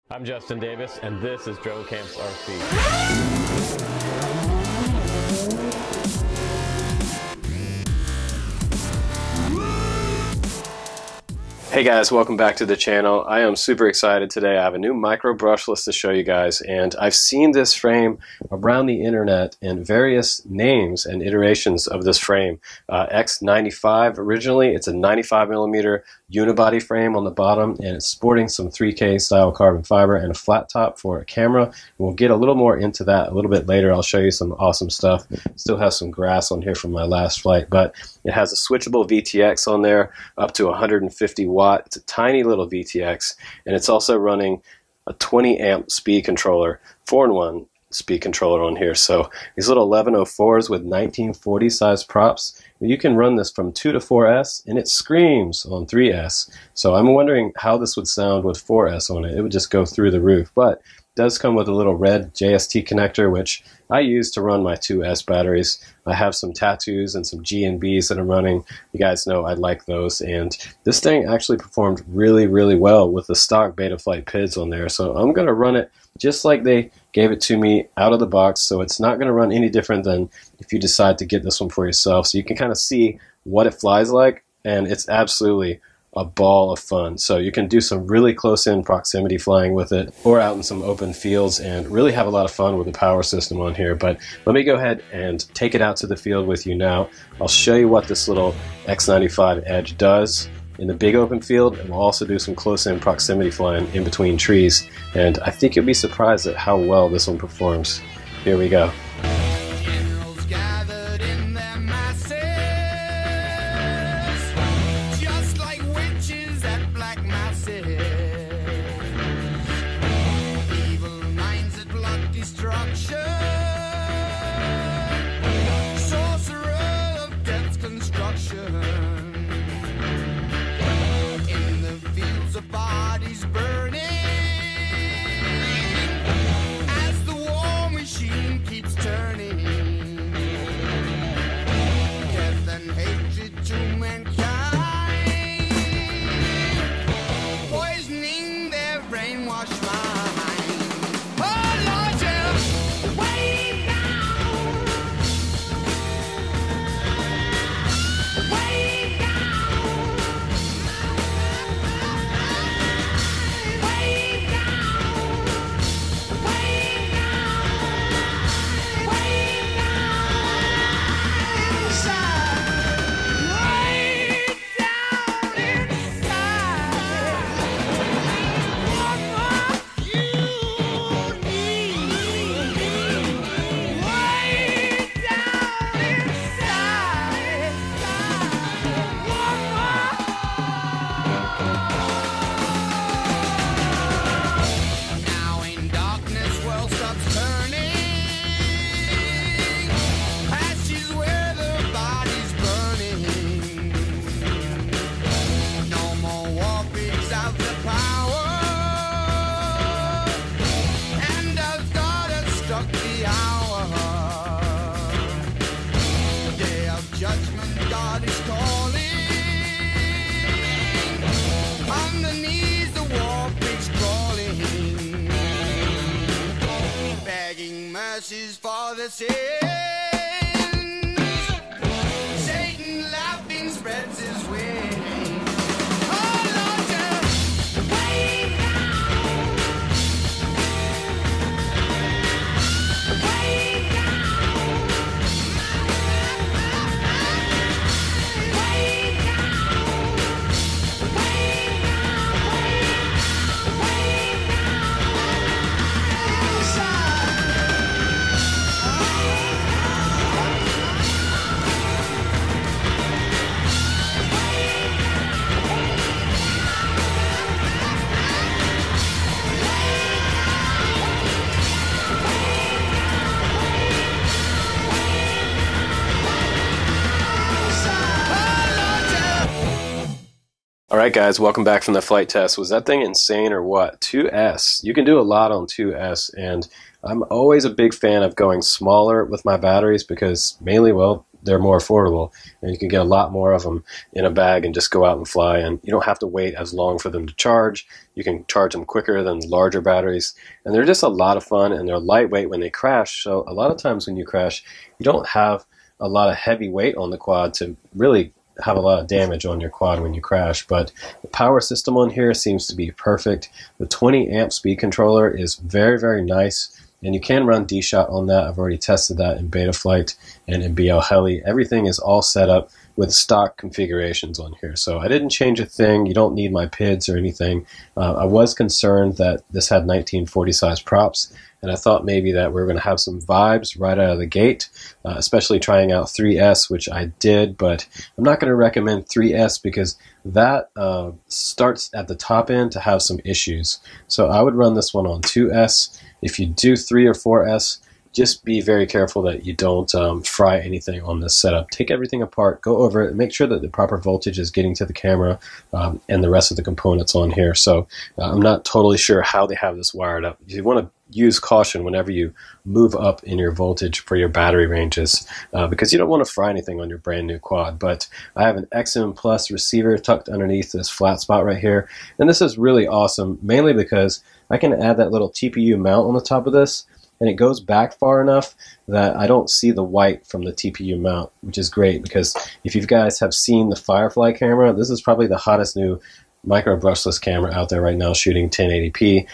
I'm Justin Davis, and this is Drone Camps RC. Hey guys, welcome back to the channel. I am super excited today. I have a new micro brushless to show you guys, and I've seen this frame around the internet in various names and iterations of this frame. X95 originally, it's a 95mm unibody frame on the bottom, and it's sporting some 3K style carbon fiber and a flat top for a camera. We'll get a little more into that a little bit later. I'll show you some awesome stuff. Still has some grass on here from my last flight, but it has a switchable VTX on there up to 150 watts. It's a tiny little VTX, and it's also running a 20 amp speed controller, 4-in-1 speed controller on here. So these little 1104s with 1940 size props, you can run this from 2 to 4S, and it screams on 3S. So I'm wondering how this would sound with 4S on it. It would just go through the roof, but it does come with a little red JST connector, which I use to run my 2S batteries. I have some tattoos and some G&Bs that I'm running. You guys know I like those, and this thing actually performed really, really well with the stock Betaflight PIDs on there. So I'm going to run it just like they gave it to me out of the box, so it's not going to run any different than if you decide to get this one for yourself. So you can kind of see what it flies like, and it's absolutely a ball of fun. So you can do some really close-in proximity flying with it, or out in some open fields, and really have a lot of fun with the power system on here. But let me go ahead and take it out to the field with you now. I'll show you what this little X95 EDGE does in the big open field, and we'll also do some close-in proximity flying in between trees. And I think you'll be surprised at how well this one performs. Here we go. For the sins, Satan laughing spreads his wings. Oh Lord, just way down, way down, way down, way Alright guys, welcome back from the flight test. Was that thing insane or what? 2S. You can do a lot on 2S, and I'm always a big fan of going smaller with my batteries because mainly, well, they're more affordable, and you can get a lot more of them in a bag and just go out and fly, and you don't have to wait as long for them to charge. You can charge them quicker than larger batteries, and they're just a lot of fun, and they're lightweight when they crash. So a lot of times when you crash, you don't have a lot of heavy weight on the quad to really have a lot of damage on your quad when you crash. But the power system on here seems to be perfect. The 20 amp speed controller is very, very nice, and you can run DShot on that. I've already tested that in Betaflight and in BL Heli. Everything is all set up with stock configurations on here, so I didn't change a thing. You don't need my PIDs or anything. I was concerned that this had 1940 size props, and I thought maybe that we were going to have some vibes right out of the gate, especially trying out 3S, which I did, but I'm not going to recommend 3S because that starts at the top end to have some issues. So I would run this one on 2S. If you do 3 or 4S, just be very careful that you don't fry anything on this setup. Take everything apart, go over it, and make sure that the proper voltage is getting to the camera and the rest of the components on here. So I'm not totally sure how they have this wired up. You want to use caution whenever you move up in your voltage for your battery ranges because you don't want to fry anything on your brand new quad. But I have an XM Plus receiver tucked underneath this flat spot right here, and this is really awesome, mainly because I can add that little TPU mount on the top of this, and it goes back far enough that I don't see the white from the TPU mount, which is great because if you guys have seen the Firefly camera, this is probably the hottest new micro brushless camera out there right now shooting 1080p.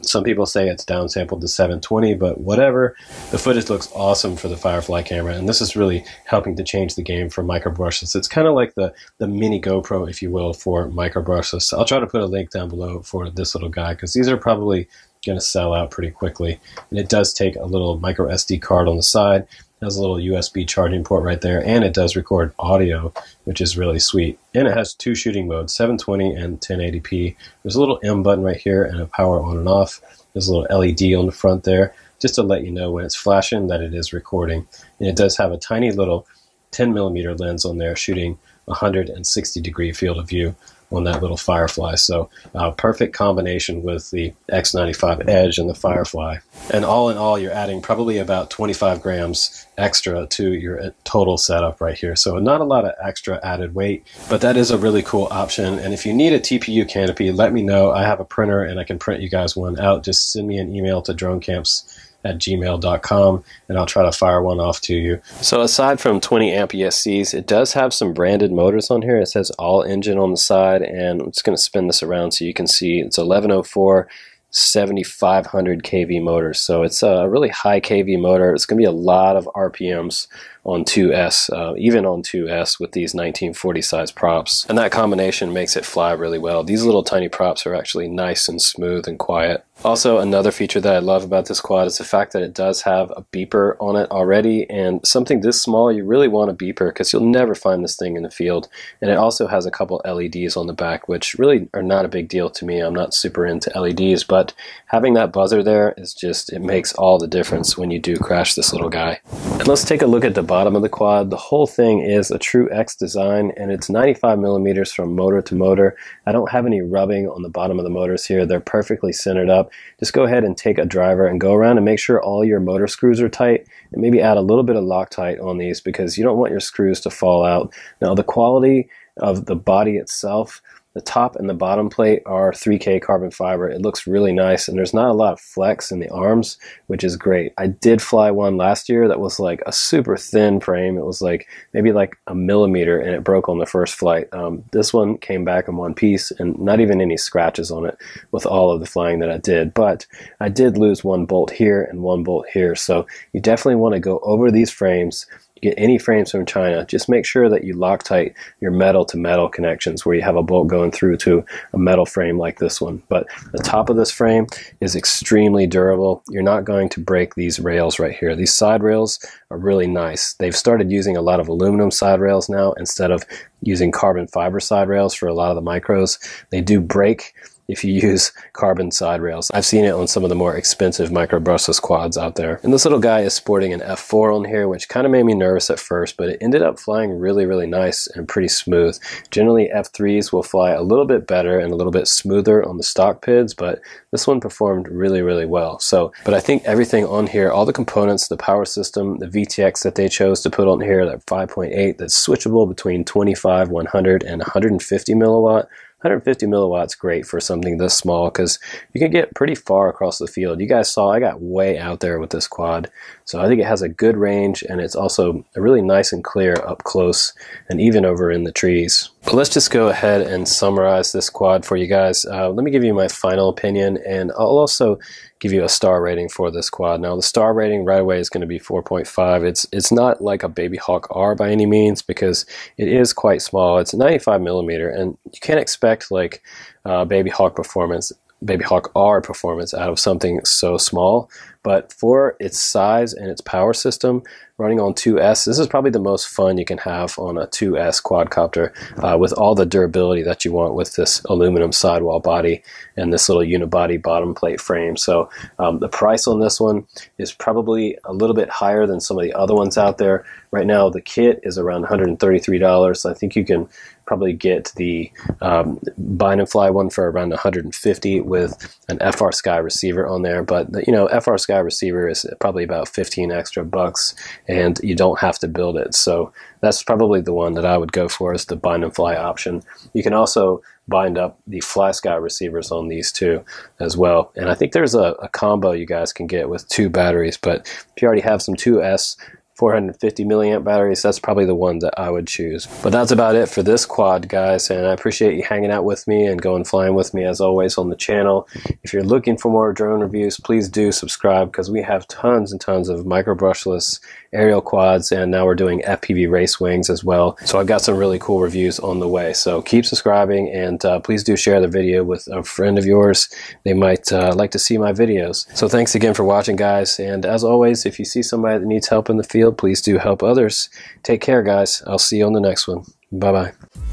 Some people say it's downsampled to 720, but whatever. The footage looks awesome for the Firefly camera, and this is really helping to change the game for micro brushless. It's kind of like the mini GoPro, if you will, for micro brushless. I'll try to put a link down below for this little guy because these are probably going to sell out pretty quickly. And it does take a little micro SD card on the side. It has a little USB charging port right there, and it does record audio, which is really sweet. And it has 2 shooting modes, 720 and 1080p. There's a little M button right here and a power on and off. There's a little LED on the front there, just to let you know when it's flashing that it is recording. And it does have a tiny little 10mm lens on there shooting 160-degree field of view on that little Firefly. So perfect combination with the X95 EDGE and the Firefly. And all in all, you're adding probably about 25 grams extra to your total setup right here. So not a lot of extra added weight, but that is a really cool option. And if you need a TPU canopy, let me know. I have a printer and I can print you guys one out. Just send me an email to dronecamps@gmail.com and I'll try to fire one off to you. So aside from 20 amp ESCs, it does have some branded motors on here. It says all engine on the side, and I'm just going to spin this around so you can see it's 1104 7500 kV motor. So it's a really high kV motor. It's going to be a lot of RPMs on 2S, even on 2S with these 1940 size props. And that combination makes it fly really well. These little tiny props are actually nice and smooth and quiet. Also, another feature that I love about this quad is the fact that it does have a beeper on it already, and something this small, you really want a beeper because you'll never find this thing in the field. And it also has a couple LEDs on the back, which really are not a big deal to me. I'm not super into LEDs, but having that buzzer there is just, it makes all the difference when you do crash this little guy. And let's take a look at the bottom of the quad. The whole thing is a true X design, and it's 95mm from motor to motor. I don't have any rubbing on the bottom of the motors here. They're perfectly centered up. Just go ahead and take a driver and go around and make sure all your motor screws are tight, and maybe add a little bit of Loctite on these because you don't want your screws to fall out. Now the quality of the body itself, the top and the bottom plate are 3K carbon fiber. It looks really nice, and there's not a lot of flex in the arms, which is great. I did fly one last year that was like a super thin frame. It was like maybe like a millimeter, and it broke on the first flight. This one came back in one piece, and not even any scratches on it with all of the flying that I did. But I did lose one bolt here and one bolt here, so you definitely want to go over these frames. Get any frames from China, just make sure that you Loctite your metal to metal connections where you have a bolt going through to a metal frame like this one. But the top of this frame is extremely durable. You're not going to break these rails right here. These side rails are really nice. They've started using a lot of aluminum side rails now instead of using carbon fiber side rails for a lot of the micros. They do break if you use carbon side rails. I've seen it on some of the more expensive micro brushless quads out there. And this little guy is sporting an f4 on here, which kind of made me nervous at first, but it ended up flying really, really nice and pretty smooth. Generally, f3s will fly a little bit better and a little bit smoother on the stock PIDs, but this one performed really, really well. So, but I think everything on here, all the components, the power system, the VTX that they chose to put on here, that 5.8, that's switchable between 25, 100, and 150 milliwatt. 150 milliwatts great for something this small because you can get pretty far across the field. You guys saw I got way out there with this quad. So I think it has a good range, and it's also really nice and clear up close and even over in the trees. But let's just go ahead and summarize this quad for you guys. Let me give you my final opinion, and I'll also give you a star rating for this quad. Now the star rating right away is going to be 4.5. It's not like a Baby Hawk R by any means because it is quite small. It's 95 millimeter, and you can't expect like Baby Hawk R performance out of something so small. But for its size and its power system, running on 2S, this is probably the most fun you can have on a 2S quadcopter with all the durability that you want with this aluminum sidewall body and this little unibody bottom plate frame. So the price on this one is probably a little bit higher than some of the other ones out there. Right now, the kit is around $133. I think you can probably get the bind and fly one for around $150 with an Frsky receiver on there. But you know, Frsky receiver is probably about 15 extra bucks, and you don't have to build it. So that's probably the one that I would go for, is the bind and fly option. You can also bind up the FlySky receivers on these two as well. And I think there's a combo you guys can get with 2 batteries, but if you already have some 2S 450 milliamp batteries, that's probably the one that I would choose. But that's about it for this quad, guys, and I appreciate you hanging out with me and going flying with me as always on the channel. If you're looking for more drone reviews, please do subscribe, because we have tons and tons of micro brushless aerial quads, and now we're doing FPV race wings as well. So I've got some really cool reviews on the way. So keep subscribing, and please do share the video with a friend of yours. They might like to see my videos. So thanks again for watching, guys, and as always, if you see somebody that needs help in the field, please do help others. Take care, guys. I'll see you on the next one. Bye-bye.